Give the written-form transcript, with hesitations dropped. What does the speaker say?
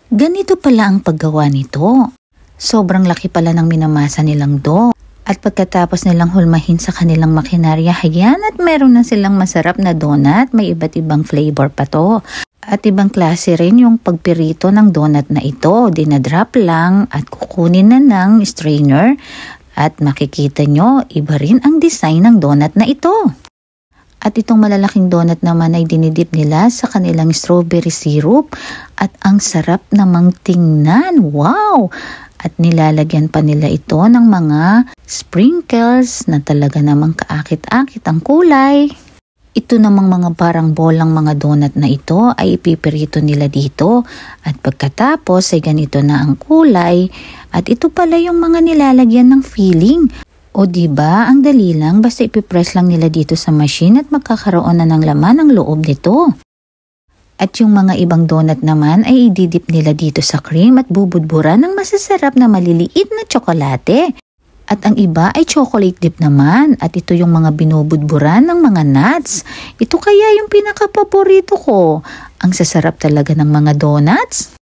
Ganito pala ang paggawa nito. Sobrang laki pala ng minamasa nilang dough. At pagkatapos nilang hulmahin sa kanilang makinarya, hayan at meron na silang masarap na donut. May iba't ibang flavor pa to. At ibang klase rin yung pagpirito ng donut na ito. Dinadrop lang at kukunin na ng strainer. At makikita nyo, iba rin ang design ng donut na ito. At itong malalaking donut naman ay dinidip nila sa kanilang strawberry syrup. At ang sarap namang tingnan. Wow! At nilalagyan pa nila ito ng mga sprinkles na talaga namang kaakit-akit ang kulay. Ito namang mga parang bolang mga donut na ito ay ipipirito nila dito. At pagkatapos ay ganito na ang kulay. At ito pala yung mga nilalagyan ng filling. O diba, ang dali lang, basta ipipress lang nila dito sa machine at magkakaroon na ng laman ang loob nito. At yung mga ibang donut naman ay ididip nila dito sa cream at bubudburan ng masasarap na maliliit na tsokolate. At ang iba ay chocolate dip naman at ito yung mga binubudburan ng mga nuts. Ito kaya yung pinaka-paborito ko. Ang sasarap talaga ng mga donuts.